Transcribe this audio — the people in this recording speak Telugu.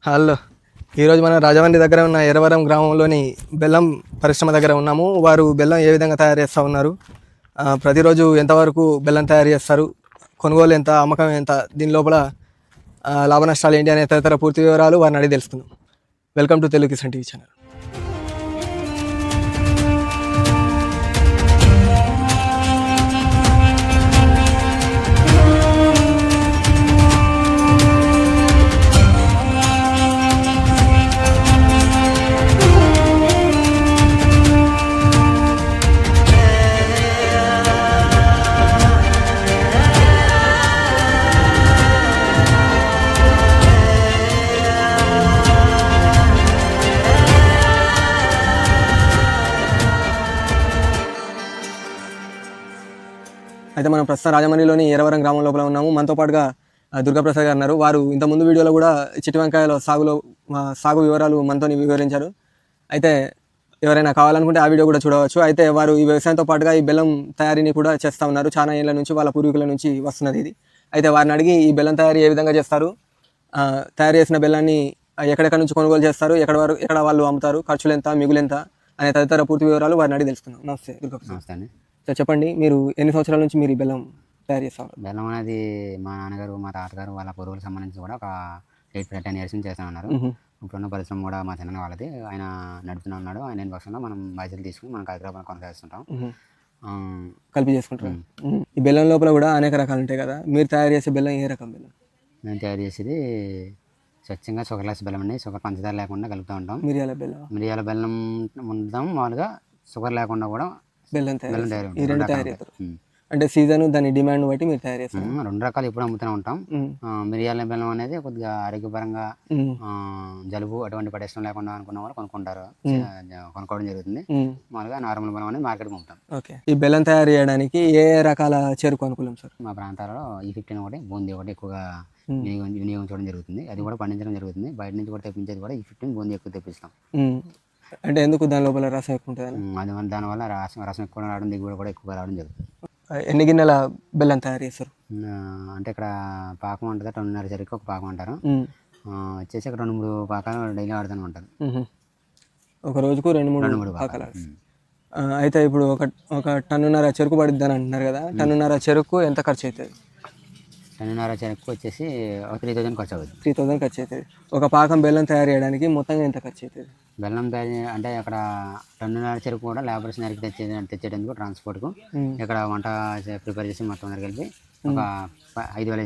హలో, ఈరోజు మనం రాజమండ్రి దగ్గర ఉన్న ఎర్రవరం గ్రామంలోని బెల్లం పరిశ్రమ దగ్గర ఉన్నాము. వారు బెల్లం ఏ విధంగా తయారు చేస్తూ ఉన్నారు, ప్రతిరోజు ఎంతవరకు బెల్లం తయారు చేస్తారు, కొనుగోలు ఎంత, అమ్మకం ఎంత, దీని లోపల లాభ నష్టాలు ఏంటి అనే తదితర పూర్తి వివరాలు వారిని అడిగి తెలుసుకుందాం. Welcome to Telugu Kisan TV channel. అయితే మనం ప్రస్తుతం రాజమండ్రిలోని ఎర్రవరం గ్రామం లోపల ఉన్నాము. మనతో పాటుగా దుర్గాప్రసాద్ గారు ఉన్నారు. వారు ఇంతకుముందు వీడియోలో కూడా చిట్టి వంకాయల సాగు వివరాలు మనతో వివరించారు. అయితే ఎవరైనా కావాలనుకుంటే ఆ వీడియో కూడా చూడవచ్చు. అయితే వారు ఈ వ్యవసాయంతో పాటుగా ఈ బెల్లం తయారీని కూడా చేస్తూ ఉన్నారు. చాలా ఏళ్ళ నుంచి వాళ్ళ పూర్వీకుల నుంచి వస్తున్నది ఇది. అయితే వారిని అడిగి ఈ బెల్లం తయారీ ఏ విధంగా చేస్తారు, తయారు చేసిన బెల్లాన్ని ఎక్కడెక్కడ నుంచి కొనుగోలు చేస్తారు, ఎక్కడ వాళ్ళు అమ్ముతారు, ఖర్చులు ఎంత, మిగులు ఎంత అనే తదితర పూర్తి వివరాలు వారిని అడిగి తెలుసుకుందాం. నమస్తే దుర్గాప్రసాద్. నమస్తే అండి. చెప్పండి, మీరు ఎన్ని సంవత్సరాల నుంచి మీరు ఈ బెల్లం తయారు చేస్తారు? బెల్లం అనేది మా నాన్నగారు మా తాతగారు వాళ్ళ పూర్వులకు సంబంధించి కూడా ఒక 8-10 years నుంచి చేస్తూ ఉన్నారు. ఇప్పుడున్న పరిశ్రమ కూడా మా చిన్న వాళ్ళది, ఆయన నడుపుతూ ఉన్నాడు. ఆయన పక్షంలో మనం బాధ్యతలు తీసుకుని మనం కార్యక్రమాలు కొనసాగిస్తుంటాం, కలిపి చేసుకుంటాం. ఈ బెల్లం లోపల కూడా అనేక రకాలు ఉంటాయి కదా, మీరు తయారు చేసే బెల్లం ఏ రకం బెల్లం? మేము తయారు చేసేది స్వచ్ఛంగా షుగర్లెస్ బెల్లం అండి. షుగర్ పంచదార లేకుండా కలుపుతూ ఉంటాం. మిరియాల బెల్లం ఉంటాం. మామూలుగా షుగర్ లేకుండా కూడా బెల్లం తయారు అంటే సీజన్ దాని డిమాండ్ బట్టి మీరు తయారు చేస్తారు. 2 రకాలు ఎప్పుడు అమ్ముతూనే ఉంటాం. మిరియాల బెల్లం అనేది కొద్దిగా ఆరోగ్యపరంగా జలుబు అటువంటి పడేష్టం లేకుండా అనుకున్న వాళ్ళు కొనుక్కోవడం జరుగుతుంది. మామూలుగా నార్మల్ బెల్లం అనేది మార్కెట్ పంపుతాం. ఓకే, ఈ బెల్లం తయారు చేయడానికి ఏ రకాల చెరుకు అనుకూలం సార్? మా ప్రాంతాలలో E15 ఒకటి, బూందీ ఒకటి ఎక్కువగా వినియోగించడం జరుగుతుంది. అది కూడా పండించడం జరుగుతుంది. బయట నుంచి కూడా తెప్పించేది కూడా E15, బూందీ ఎక్కువ తెప్పిస్తాం. అంటే ఎందుకు దాని లోపల రసం ఎక్కువ ఉంటుంది? దానివల్ల రసం ఎక్కువ రావడం, దిగుబడి కూడా ఎక్కువగా రావడం జరుగుతుంది. ఎన్ని గిన్నెల బెల్లం తయారు చేస్తారు? అంటే ఇక్కడ పాకం ఉంటుంది, 2.5 చెరుకు ఒక పాకం అంటారు. వచ్చేసి ఇక్కడ 2-3 పాకాలు డైలీ ఆడుతూనే ఉంటారు. ఒక రోజుకు 2-3 పాకాలు. అయితే ఇప్పుడు ఒక 1.5 టన్నుల చెరుకు పడుద్ది అని అంటున్నారు కదా, 1.5 టన్నుల చెరుకు ఎంత ఖర్చు అవుతుంది? 1.5 టన్నుల చెరుకు వచ్చేసి 3,000 ఖర్చు అవుతుంది. 3,000 ఖర్చు అవుతుంది. ఒక పాకం బెల్లం తయారు చేయడానికి మొత్తంగా ఎంత ఖర్చు అవుతుంది? బెల్లం తయారు అంటే అక్కడ 1.5 టన్నుల చెరుకు కూడా లేబర్స్ నరికి తెచ్చేటందుకు ట్రాన్స్పోర్ట్కు, ఇక్కడ వంట ప్రిపేర్ చేసి మొత్తం కలిపి ఒక 5,500